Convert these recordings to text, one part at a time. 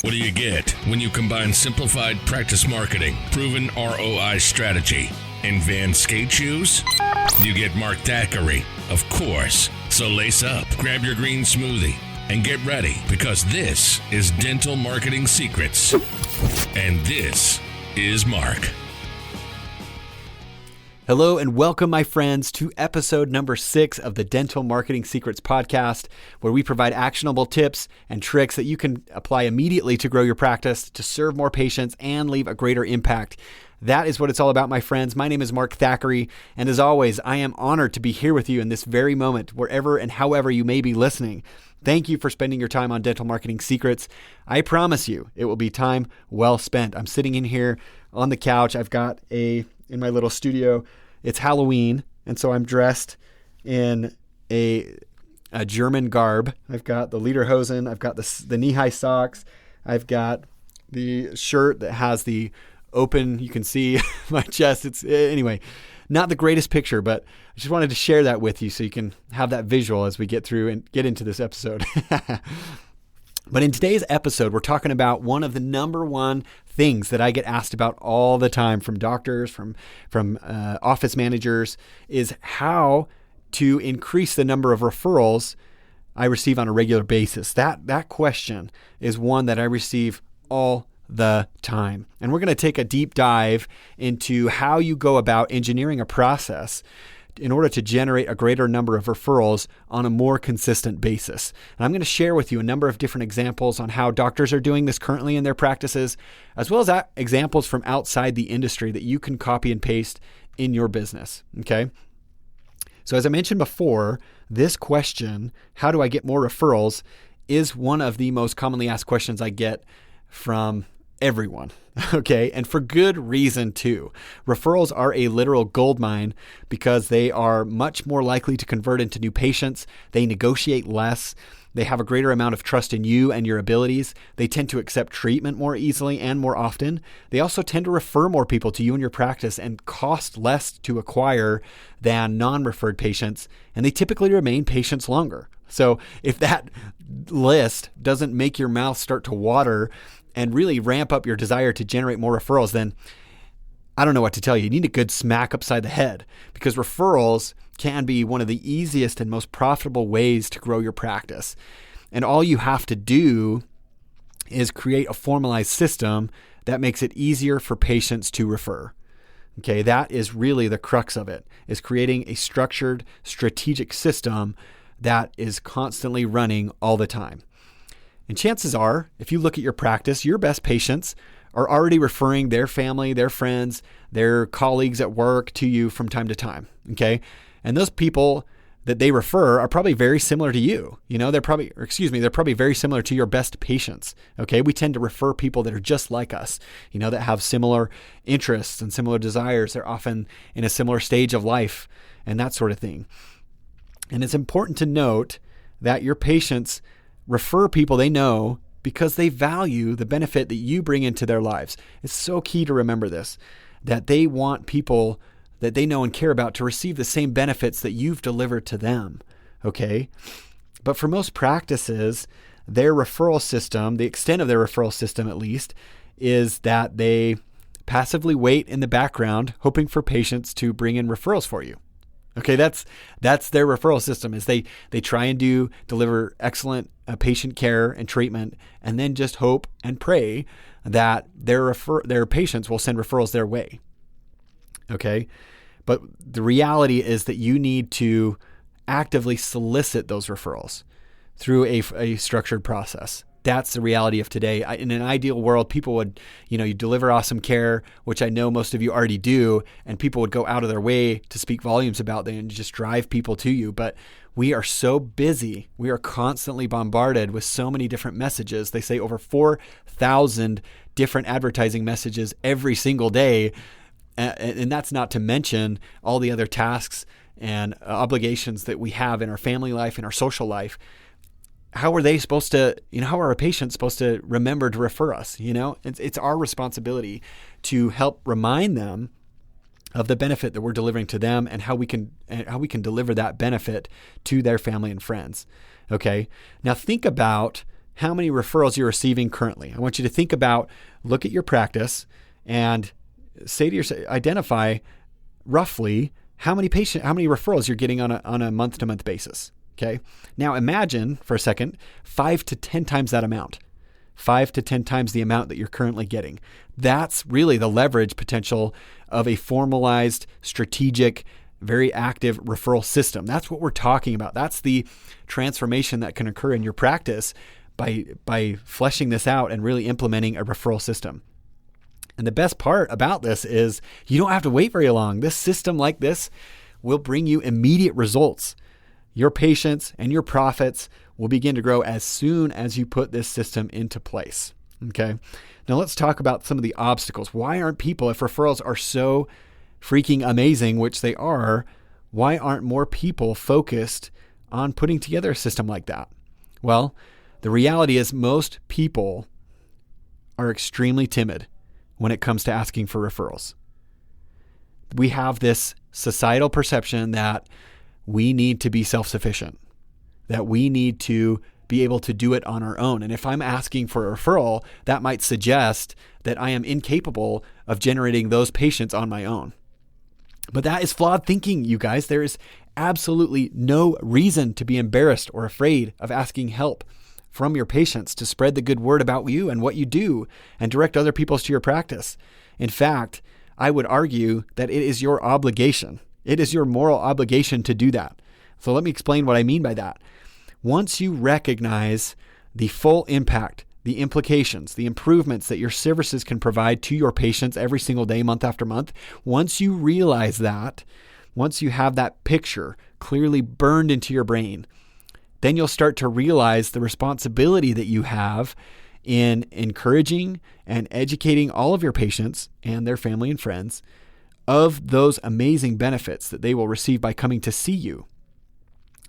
What do you get when you combine simplified practice marketing, proven ROI strategy, and Van skate shoes? You get Mark Thackeray, of course. So lace up, grab your green smoothie, and get ready, because this is Dental Marketing Secrets. And this is Mark. Hello and welcome, my friends, to episode number 6 of the Dental Marketing Secrets podcast, where we provide actionable tips and tricks that you can apply immediately to grow your practice, to serve more patients, and leave a greater impact. That is what it's all about, my friends. My name is Mark Thackeray, and as always, I am honored to be here with you in this very moment, wherever and however you may be listening. Thank you for spending your time on Dental Marketing Secrets. I promise you, it will be time well spent. I'm sitting in here on the couch. I've got in my little studio. It's Halloween, and so I'm dressed in a German garb. I've got the lederhosen. I've got the knee-high socks. I've got the shirt that has the open, you can see my chest. Anyway, not the greatest picture, but I just wanted to share that with you so you can have that visual as we get through and get into this episode. But in today's episode, we're talking about one of the number one things that I get asked about all the time from doctors, from office managers, is how to increase the number of referrals I receive on a regular basis. That question is one that I receive all the time. And we're going to take a deep dive into how you go about engineering a process in order to generate a greater number of referrals on a more consistent basis. And I'm going to share with you a number of different examples on how doctors are doing this currently in their practices, as well as examples from outside the industry that you can copy and paste in your business. Okay. So as I mentioned before, this question, how do I get more referrals, is one of the most commonly asked questions I get from everyone. Okay. And for good reason too. Referrals are a literal goldmine because they are much more likely to convert into new patients. They negotiate less. They have a greater amount of trust in you and your abilities. They tend to accept treatment more easily and more often. They also tend to refer more people to you and your practice and cost less to acquire than non-referred patients. And they typically remain patients longer. So if that list doesn't make your mouth start to water and really ramp up your desire to generate more referrals, then I don't know what to tell you. You need a good smack upside the head, because referrals can be one of the easiest and most profitable ways to grow your practice. And all you have to do is create a formalized system that makes it easier for patients to refer. Okay, that is really the crux of it, is creating a structured, strategic system that is constantly running all the time. And chances are, if you look at your practice, your best patients are already referring their family, their friends, their colleagues at work to you from time to time. Okay. And those people that they refer are probably very similar to you. They're probably very similar to your best patients. Okay. We tend to refer people that are just like us, that have similar interests and similar desires. They're often in a similar stage of life and that sort of thing. And it's important to note that your patients refer people they know because they value the benefit that you bring into their lives. It's so key to remember this, that they want people that they know and care about to receive the same benefits that you've delivered to them. Okay. But for most practices, their referral system, the extent of their referral system at least, is that they passively wait in the background, hoping for patients to bring in referrals for you. Okay, that's their referral system, is they try and deliver excellent patient care and treatment, and then just hope and pray that their patients will send referrals their way. Okay, but the reality is that you need to actively solicit those referrals through a structured process. That's the reality of today. In an ideal world, people would, you deliver awesome care, which I know most of you already do, and people would go out of their way to speak volumes about them and just drive people to you. But we are so busy. We are constantly bombarded with so many different messages. They say over 4,000 different advertising messages every single day. And that's not to mention all the other tasks and obligations that we have in our family life, in our social life. How are they supposed to, how are our patients supposed to remember to refer us? It's our responsibility to help remind them of the benefit that we're delivering to them and how we can deliver that benefit to their family and friends. Okay. Now think about how many referrals you're receiving currently. I want you to think about, look at your practice and say to yourself, identify roughly how many referrals you're getting on a month-to-month basis. Okay. Now imagine for a second, 5 to 10 times that amount, 5 to 10 times the amount that you're currently getting. That's really the leverage potential of a formalized, strategic, very active referral system. That's what we're talking about. That's the transformation that can occur in your practice by fleshing this out and really implementing a referral system. And the best part about this is you don't have to wait very long. This system like this will bring you immediate results. Your patients and your profits will begin to grow as soon as you put this system into place. Okay. Now let's talk about some of the obstacles. Why aren't people, if referrals are so freaking amazing, which they are, why aren't more people focused on putting together a system like that? Well, the reality is most people are extremely timid when it comes to asking for referrals. We have this societal perception that we need to be self-sufficient, that we need to be able to do it on our own. And if I'm asking for a referral, that might suggest that I am incapable of generating those patients on my own. But that is flawed thinking, you guys. There is absolutely no reason to be embarrassed or afraid of asking help from your patients to spread the good word about you and what you do and direct other people to your practice. In fact, I would argue that it is your obligation. It is your moral obligation to do that. So let me explain what I mean by that. Once you recognize the full impact, the implications, the improvements that your services can provide to your patients every single day, month after month, once you realize that, once you have that picture clearly burned into your brain, then you'll start to realize the responsibility that you have in encouraging and educating all of your patients and their family and friends of those amazing benefits that they will receive by coming to see you.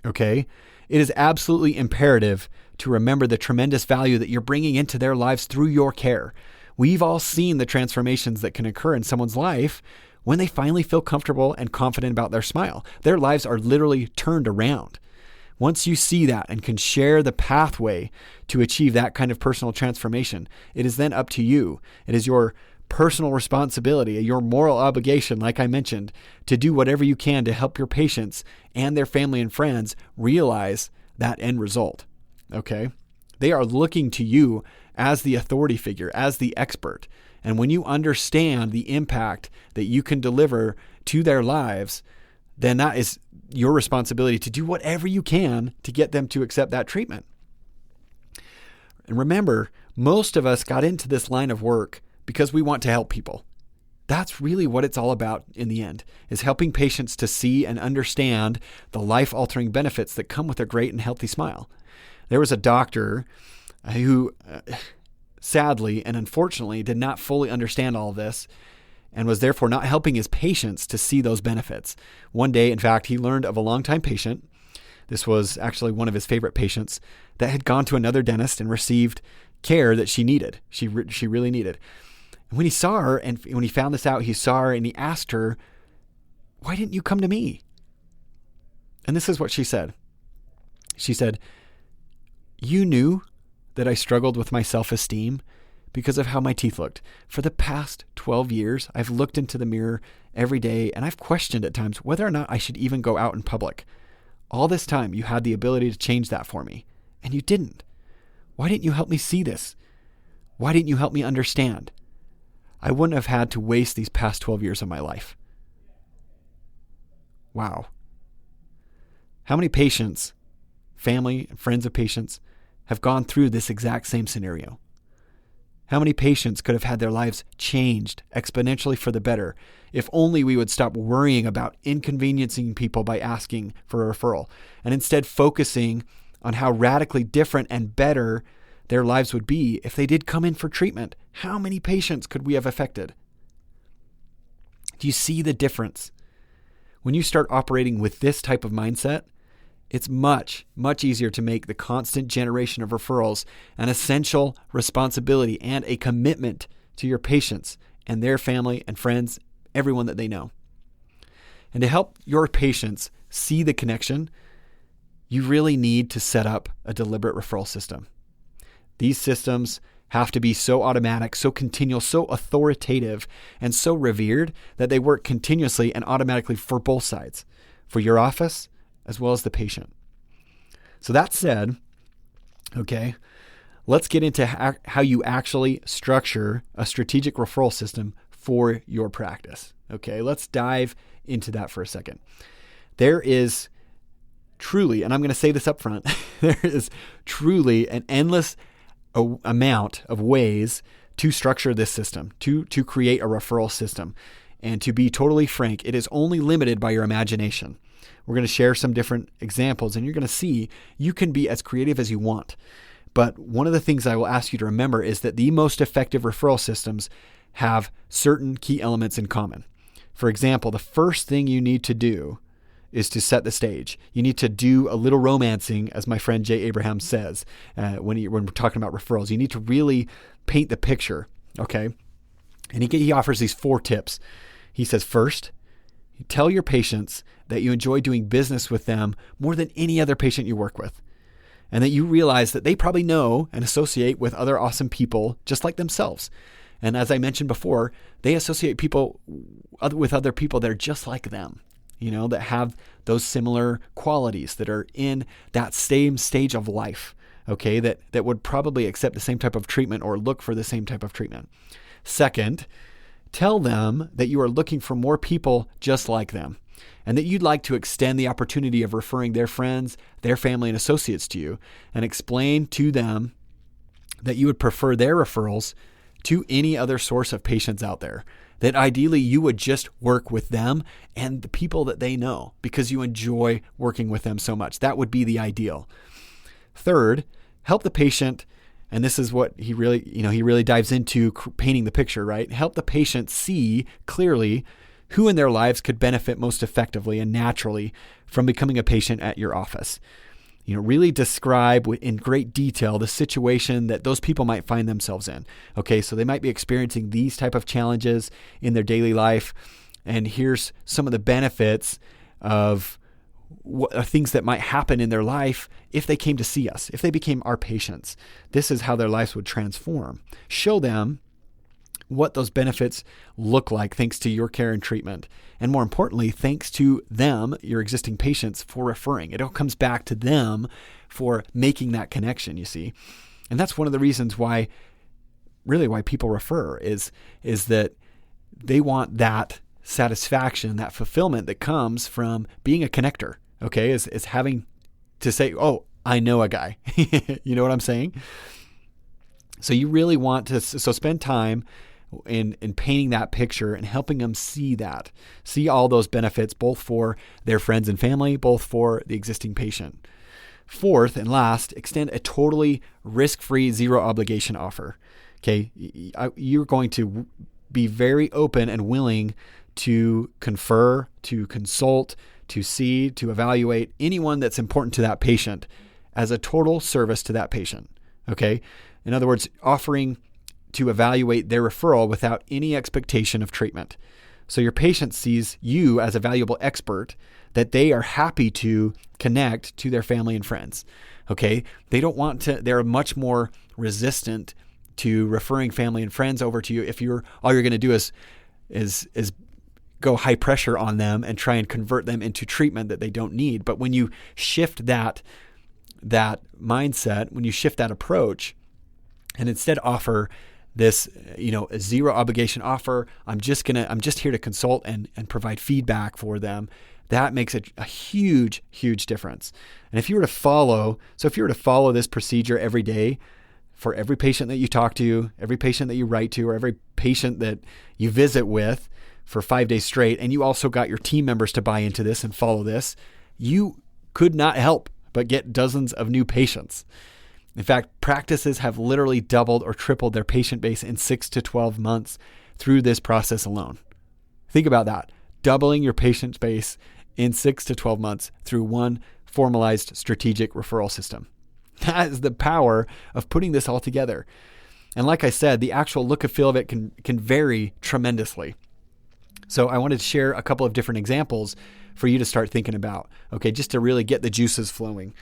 Okay? It is absolutely imperative to remember the tremendous value that you're bringing into their lives through your care. We've all seen the transformations that can occur in someone's life when they finally feel comfortable and confident about their smile. Their lives are literally turned around. Once you see that and can share the pathway to achieve that kind of personal transformation, it is then up to you. It is your personal responsibility, your moral obligation, like I mentioned, to do whatever you can to help your patients and their family and friends realize that end result. Okay? They are looking to you as the authority figure, as the expert. And when you understand the impact that you can deliver to their lives, then that is your responsibility to do whatever you can to get them to accept that treatment. And remember, most of us got into this line of work because we want to help people. That's really what it's all about in the end, is helping patients to see and understand the life-altering benefits that come with a great and healthy smile. There was a doctor who sadly and unfortunately did not fully understand all of this and was therefore not helping his patients to see those benefits. One day, in fact, he learned of a longtime patient. This was actually one of his favorite patients that had gone to another dentist and received care that she needed. She really needed. And when he saw her, and when he found this out, he saw her and he asked her, "Why didn't you come to me?" And this is what she said. She said, "You knew that I struggled with my self-esteem because of how my teeth looked. For the past 12 years, I've looked into the mirror every day and I've questioned at times whether or not I should even go out in public. All this time, you had the ability to change that for me, and you didn't. Why didn't you help me see this? Why didn't you help me understand? I wouldn't have had to waste these past 12 years of my life." Wow. How many patients, family and friends of patients, have gone through this exact same scenario? How many patients could have had their lives changed exponentially for the better if only we would stop worrying about inconveniencing people by asking for a referral and instead focusing on how radically different and better their lives would be if they did come in for treatment? How many patients could we have affected? Do you see the difference? When you start operating with this type of mindset, it's much, much easier to make the constant generation of referrals an essential responsibility and a commitment to your patients and their family and friends, everyone that they know. And to help your patients see the connection, you really need to set up a deliberate referral system. These systems have to be so automatic, so continual, so authoritative, and so revered that they work continuously and automatically for both sides, for your office as well as the patient. So that said, okay, let's get into how you actually structure a strategic referral system for your practice. Okay, let's dive into that for a second. There is truly, and I'm going to say this up front, there is truly an endless amount of ways to structure this system, to create a referral system. And to be totally frank, it is only limited by your imagination. We're going to share some different examples, and you're going to see you can be as creative as you want. But one of the things I will ask you to remember is that the most effective referral systems have certain key elements in common. For example, the first thing you need to do is to set the stage. You need to do a little romancing, as my friend Jay Abraham says, when we're talking about referrals. You need to really paint the picture, okay? And he offers these 4 tips. He says, first, tell your patients that you enjoy doing business with them more than any other patient you work with, and that you realize that they probably know and associate with other awesome people just like themselves. And as I mentioned before, they associate people with other people that are just like them, that have those similar qualities, that are in that same stage of life, okay, that would probably accept the same type of treatment or look for the same type of treatment. Second, tell them that you are looking for more people just like them, and that you'd like to extend the opportunity of referring their friends, their family, and associates to you, and explain to them that you would prefer their referrals to any other source of patients out there, that ideally you would just work with them and the people that they know because you enjoy working with them so much. That would be the ideal. Third, help the patient, and this is what he really dives into painting the picture, right? Help the patient see clearly who in their lives could benefit most effectively and naturally from becoming a patient at your office. Really describe in great detail the situation that those people might find themselves in. Okay, so they might be experiencing these type of challenges in their daily life, and here's some of the benefits of things that might happen in their life if they came to see us, if they became our patients. This is how their lives would transform. Show them what those benefits look like thanks to your care and treatment. And more importantly, thanks to them, your existing patients, for referring. It all comes back to them for making that connection, you see. And that's one of the reasons why people refer is that they want that satisfaction, that fulfillment that comes from being a connector, okay, is having to say, oh, I know a guy. You know what I'm saying? So you really want to spend time in painting that picture and helping them see all those benefits, both for their friends and family, both for the existing patient. Fourth and last, extend a totally risk-free, zero obligation offer. Okay, you're going to be very open and willing to confer, to consult, to see, to evaluate anyone that's important to that patient as a total service to that patient. Okay, in other words, offering to evaluate their referral without any expectation of treatment. So your patient sees you as a valuable expert that they are happy to connect to their family and friends. Okay? They're much more resistant to referring family and friends over to you if all you're going to do is go high pressure on them and try and convert them into treatment that they don't need. But when you shift that mindset, when you shift that approach, and instead offer this, a zero obligation offer, I'm just here to consult and provide feedback for them. That makes a huge, huge difference. And if you were to follow this procedure every day for every patient that you talk to, every patient that you write to, or every patient that you visit with for 5 days straight, and you also got your team members to buy into this and follow this, you could not help but get dozens of new patients. In fact, practices have literally doubled or tripled their patient base in 6 to 12 months through this process alone. Think about that. Doubling your patient base in 6 to 12 months through one formalized strategic referral system. That is the power of putting this all together. And like I said, the actual look and feel of it can vary tremendously. So I wanted to share a couple of different examples for you to start thinking about, okay, just to really get the juices flowing.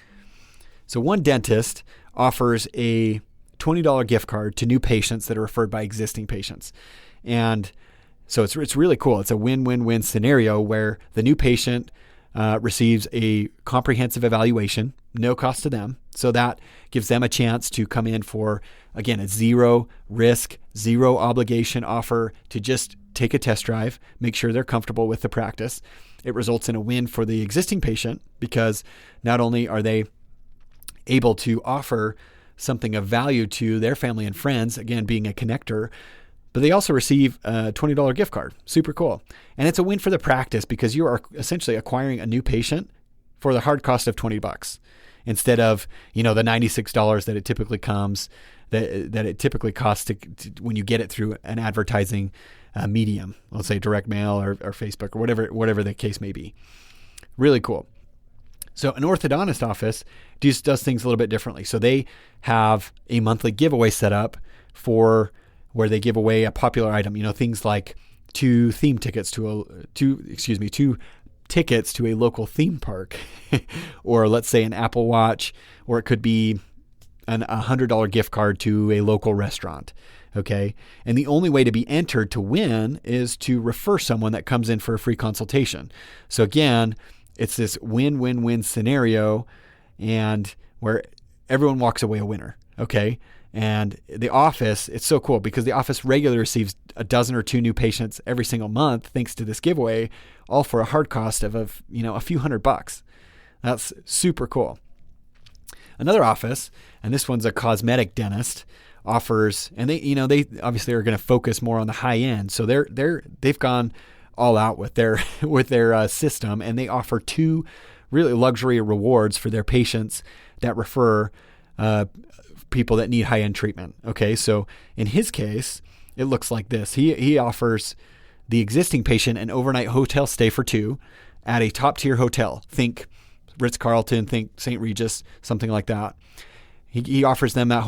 So one dentist offers a $20 gift card to new patients that are referred by existing patients. And so it's really cool. It's a win-win-win scenario where the new patient receives a comprehensive evaluation, no cost to them. So that gives them a chance to come in for, again, a zero risk, zero obligation offer to just take a test drive, make sure they're comfortable with the practice. It results in a win for the existing patient because not only are they able to offer something of value to their family and friends, again, being a connector, but they also receive a $20 gift card. Super cool. And it's a win for the practice because you are essentially acquiring a new patient for the hard cost of $20 instead of, the $96 that it typically that it typically costs when you get it through an advertising medium, let's say direct mail or Facebook or whatever the case may be. Really cool. So an orthodontist office just does things a little bit differently. So they have a monthly giveaway set up for where they give away a popular item, things like two tickets to a local theme park, or let's say an Apple Watch, or it could be a $100 gift card to a local restaurant. Okay. And the only way to be entered to win is to refer someone that comes in for a free consultation. So again, it's this win-win-win scenario and where everyone walks away a winner. Okay. And the office, it's so cool because the office regularly receives a dozen or two new patients every single month, thanks to this giveaway, all for a hard cost of a few $100. That's super cool. Another office, and this one's a cosmetic dentist, offers, and they obviously are going to focus more on the high end. So they've gone all out with their system, and they offer two really luxury rewards for their patients that refer people that need high-end treatment. Okay, so in his case, it looks like this. He offers the existing patient an overnight hotel stay for two at a top-tier hotel. Think Ritz-Carlton, think St. Regis, something like that. He offers them that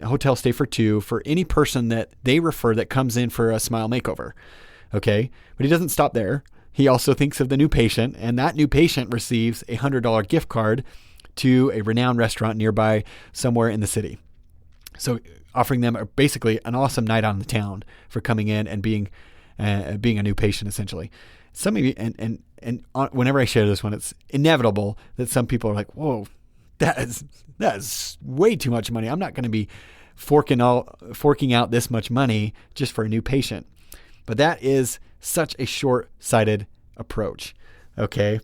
hotel stay for two for any person that they refer that comes in for a smile makeover. Okay, but he doesn't stop there. He also thinks of the new patient, and that new patient receives a $100 gift card to a renowned restaurant nearby somewhere in the city. So offering them basically an awesome night on the town for coming in and being a new patient, essentially. Some of you, and whenever I share this one, it's inevitable that some people are like, whoa, that is way too much money. I'm not going to be forking out this much money just for a new patient. But that is such a short-sighted approach. Okay.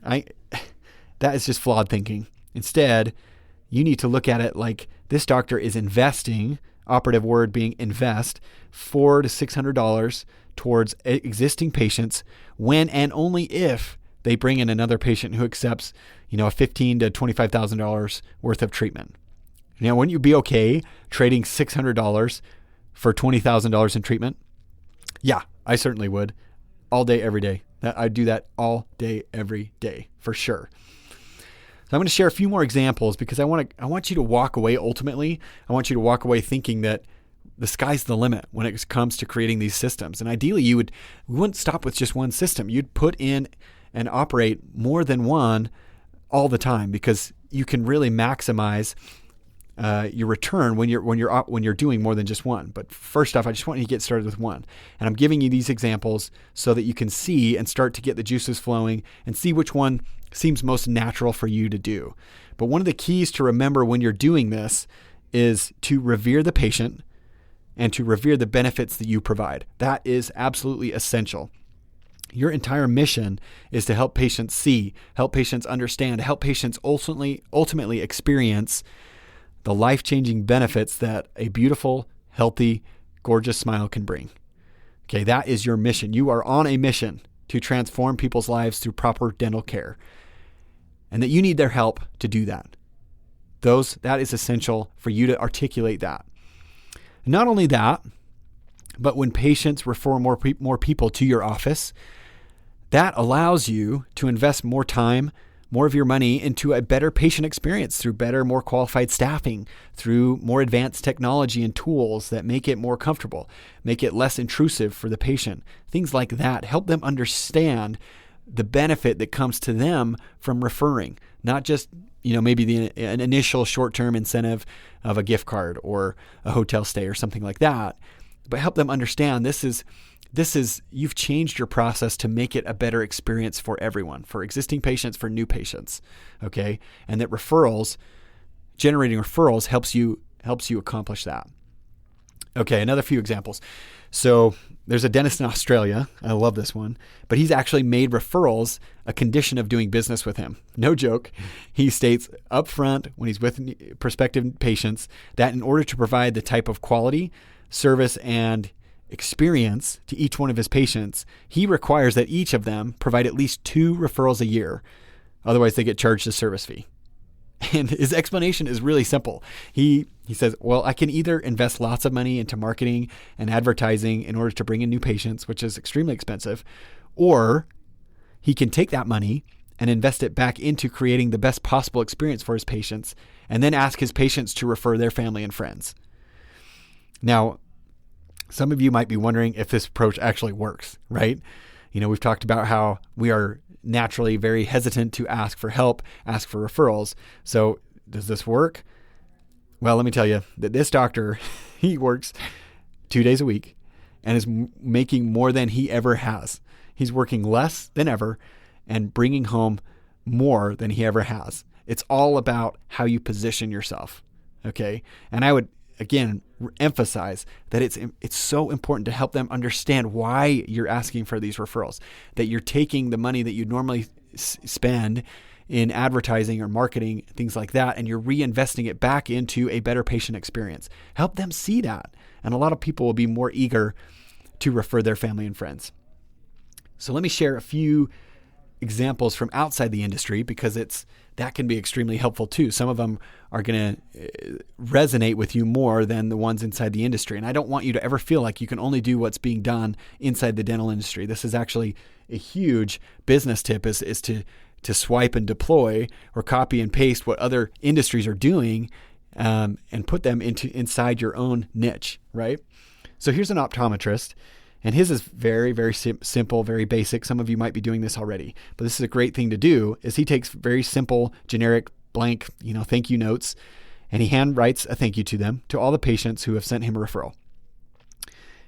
That is just flawed thinking. Instead, you need to look at it like this doctor is investing, operative word being invest, $400 to $600 towards existing patients when and only if they bring in another patient who accepts, a $15,000 to $25,000 worth of treatment. Now, wouldn't you be okay trading $600 for $20,000 in treatment? Yeah, I certainly would. All day, every day. I'd do that all day, every day, for sure. So I'm going to share a few more examples because I want you to walk away ultimately. I want you to walk away thinking that the sky's the limit when it comes to creating these systems. And ideally, we wouldn't stop with just one system. You'd put in and operate more than one all the time because you can really maximize your return when you're doing more than just one. But first off, I just want you to get started with one. And I'm giving you these examples so that you can see and start to get the juices flowing and see which one seems most natural for you to do. But one of the keys to remember when you're doing this is to revere the patient and to revere the benefits that you provide. That is absolutely essential. Your entire mission is to help patients see, help patients understand, help patients ultimately experience the life-changing benefits that a beautiful, healthy, gorgeous smile can bring. Okay, that is your mission. You are on a mission to transform people's lives through proper dental care, and that you need their help to do that. That is essential for you to articulate that. Not only that, but when patients refer more people to your office, that allows you to invest more time, more of your money into a better patient experience through better, more qualified staffing, through more advanced technology and tools that make it more comfortable, make it less intrusive for the patient. Things like that help them understand the benefit that comes to them from referring, not just maybe an initial short-term incentive of a gift card or a hotel stay or something like that, but help them understand this is you've changed your process to make it a better experience for everyone, for existing patients, for new patients. Okay. And that generating referrals helps you accomplish that. Okay. Another few examples. So there's a dentist in Australia. I love this one, but he's actually made referrals a condition of doing business with him. No joke. He states up front when he's with prospective patients that in order to provide the type of quality, service, and experience to each one of his patients, he requires that each of them provide at least 2 referrals a year. Otherwise, they get charged a service fee. And his explanation is really simple. He says, well, I can either invest lots of money into marketing and advertising in order to bring in new patients, which is extremely expensive, or he can take that money and invest it back into creating the best possible experience for his patients and then ask his patients to refer their family and friends. Now, some of you might be wondering if this approach actually works, right? We've talked about how we are naturally very hesitant to ask for help, ask for referrals. So does this work? Well, let me tell you that this doctor, he works 2 days a week and is making more than he ever has. He's working less than ever and bringing home more than he ever has. It's all about how you position yourself. Okay. And I would, again, emphasize that it's so important to help them understand why you're asking for these referrals, that you're taking the money that you normally spend in advertising or marketing, things like that, and you're reinvesting it back into a better patient experience. Help them see that. And a lot of people will be more eager to refer their family and friends. So let me share a few examples from outside the industry because that can be extremely helpful too. Some of them are going to resonate with you more than the ones inside the industry. And I don't want you to ever feel like you can only do what's being done inside the dental industry. This is actually a huge business tip is to swipe and deploy or copy and paste what other industries are doing and put them inside your own niche, right? So here's an optometrist. And his is very, very simple, very basic. Some of you might be doing this already, but this is a great thing to do is he takes very simple, generic, blank, thank you notes, and he hand writes a thank you to them, to all the patients who have sent him a referral.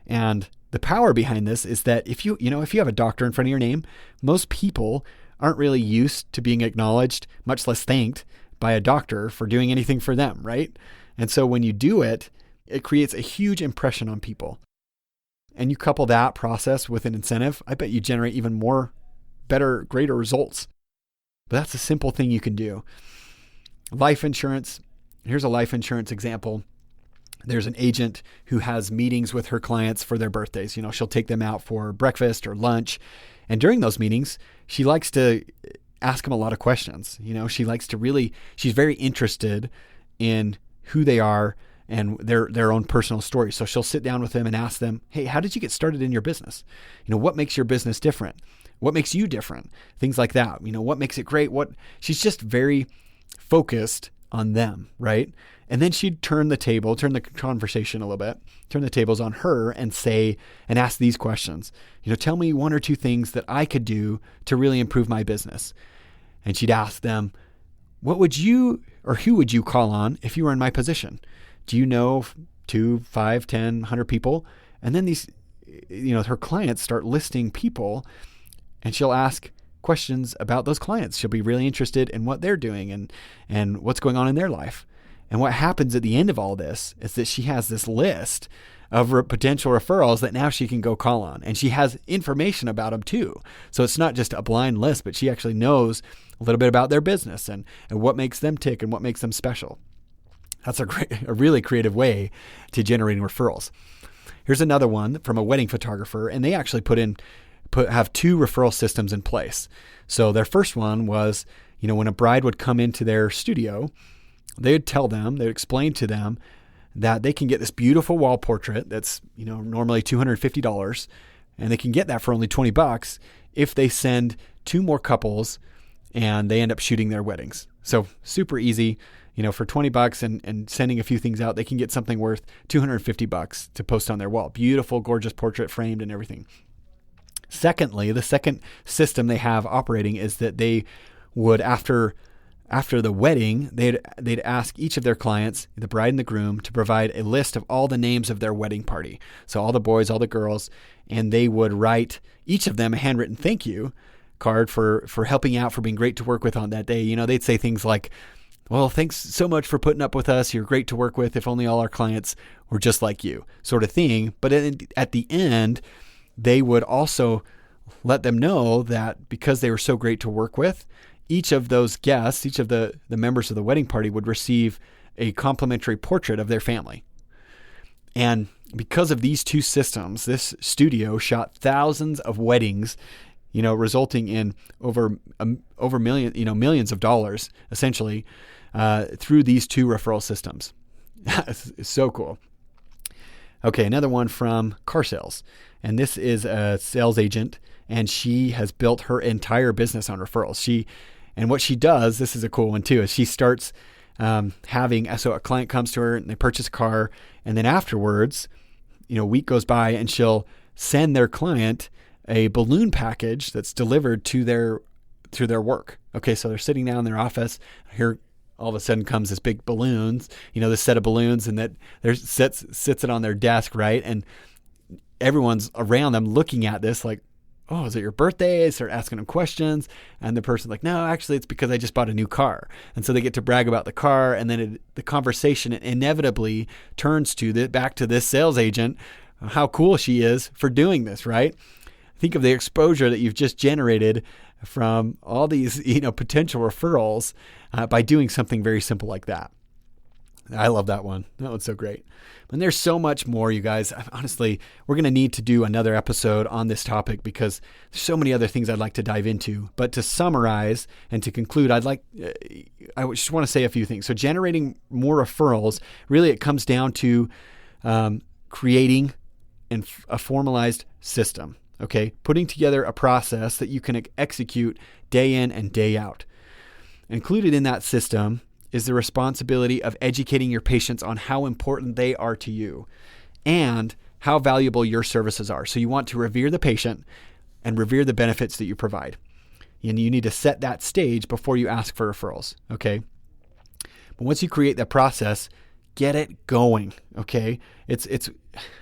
And the power behind this is that if you have a doctor in front of your name, most people aren't really used to being acknowledged, much less thanked by a doctor for doing anything for them, right? And so when you do it, it creates a huge impression on people. And you couple that process with an incentive, I bet you generate even more, better, greater results. But that's a simple thing you can do. Life insurance. Here's a life insurance example. There's an agent who has meetings with her clients for their birthdays. She'll take them out for breakfast or lunch. And during those meetings, she likes to ask them a lot of questions. She's very interested in who they are and their own personal story. So she'll sit down with them and ask them, hey, how did you get started in your business? What makes your business different? What makes you different? Things like that. What makes it great? She's just very focused on them, right? And then she'd turn the conversation a little bit, turn the tables on her and ask these questions. Tell me 1 or 2 things that I could do to really improve my business. And she'd ask them, who would you call on if you were in my position? Do you know 2, 5, 10, 100 people? And then her clients start listing people and she'll ask questions about those clients. She'll be really interested in what they're doing and what's going on in their life. And what happens at the end of all this is that she has this list of potential referrals that now she can go call on. And she has information about them too. So it's not just a blind list, but she actually knows a little bit about their business and what makes them tick and what makes them special. That's a really creative way to generating referrals. Here's another one from a wedding photographer, and they actually have 2 referral systems in place. So their first one was, when a bride would come into their studio, they'd explain to them that they can get this beautiful wall portrait that's, normally $250, and they can get that for only $20 if they send 2 more couples and they end up shooting their weddings. So super easy. For $20 and sending a few things out, they can get something worth $250 to post on their wall. Beautiful, gorgeous portrait framed and everything. Secondly, the second system they have operating is that they would, after after the wedding, they'd ask each of their clients, the bride and the groom, to provide a list of all the names of their wedding party. So all the boys, all the girls, and they would write each of them a handwritten thank you card for helping out, for being great to work with on that day. You know, they'd say things like, well, thanks so much for putting up with us. You're great to work with. If only all our clients were just like you, sort of thing. But at the end, they would also let them know that because they were so great to work with, each of those guests, each of the members of the wedding party would receive a complimentary portrait of their family. And because of these two systems, this studio shot thousands of weddings, resulting in over millions of dollars, essentially, through these two referral systems. It's so cool. Okay, another one from car sales. And this is a sales agent, and she has built her entire business on referrals. And what she does, this is a cool one too, is she starts so a client comes to her and they purchase a car, and then afterwards, a week goes by and she'll send their client a balloon package that's delivered to their work. Okay, so they're sitting down in their office. Here, all of a sudden comes this big balloons, this set of balloons, and that sits it on their desk, right? And everyone's around them looking at this like, oh, is it your birthday? They start asking them questions, and the person's like, no, actually, it's because I just bought a new car. And so they get to brag about the car, and then the conversation inevitably turns back to this sales agent, how cool she is for doing this, right? Think of the exposure that you've just generated from all these, potential referrals by doing something very simple like that. I love that one. That one's so great. And there's so much more, you guys. Honestly, we're going to need to do another episode on this topic because there's so many other things I'd like to dive into. But to summarize and to conclude, I just want to say a few things. So generating more referrals, really it comes down to creating a formalized system. Okay, putting together a process that you can execute day in and day out. Included in that system is the responsibility of educating your patients on how important they are to you and how valuable your services are. So you want to revere the patient and revere the benefits that you provide. And you need to set that stage before you ask for referrals, okay? But once you create that process, get it going, okay?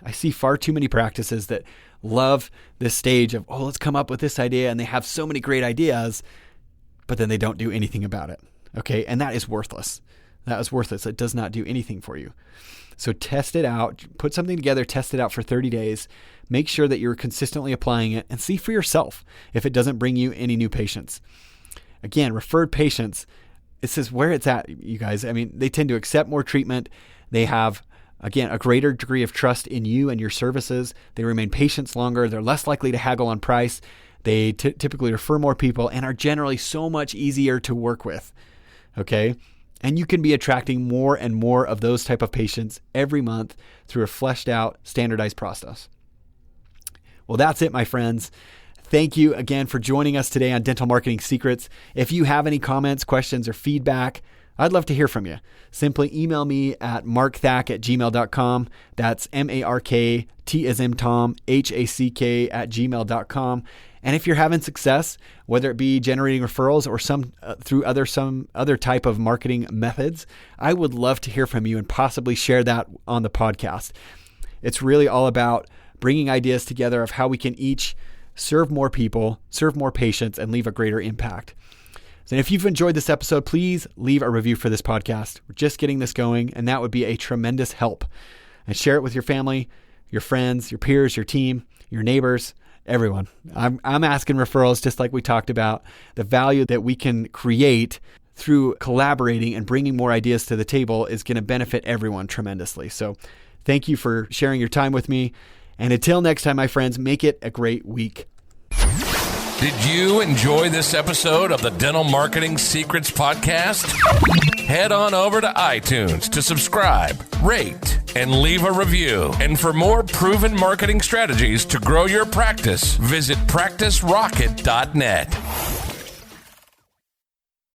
I see far too many practices that love this stage of, let's come up with this idea, and they have so many great ideas, but then they don't do anything about it. Okay, and that is worthless. That is worthless. It does not do anything for you. So test it out, put something together, test it out for 30 days, make sure that you're consistently applying it, and see for yourself if it doesn't bring you any new patients. Again, referred patients, this is where it's at, you guys. I mean, they tend to accept more treatment. They have, again, a greater degree of trust in you and your services. They remain patients longer. They're less likely to haggle on price. They typically refer more people and are generally so much easier to work with. Okay. And you can be attracting more and more of those type of patients every month through a fleshed out, standardized process. Well, that's it, my friends. Thank you again for joining us today on Dental Marketing Secrets. If you have any comments, questions, or feedback, I'd love to hear from you. Simply email me at markthack@gmail.com. That's MARKT as in Tom, HACK @gmail.com. And if you're having success, whether it be generating referrals or through some other type of marketing methods, I would love to hear from you and possibly share that on the podcast. It's really all about bringing ideas together of how we can each serve more people, serve more patients, and leave a greater impact. So if you've enjoyed this episode, please leave a review for this podcast. We're just getting this going, and that would be a tremendous help. And share it with your family, your friends, your peers, your team, your neighbors, everyone. I'm asking referrals, just like we talked about, the value that we can create through collaborating and bringing more ideas to the table is going to benefit everyone tremendously. So thank you for sharing your time with me. And until next time, my friends, make it a great week. Did you enjoy this episode of the Dental Marketing Secrets Podcast? Head on over to iTunes to subscribe, rate, and leave a review. And for more proven marketing strategies to grow your practice, visit practicerocket.net.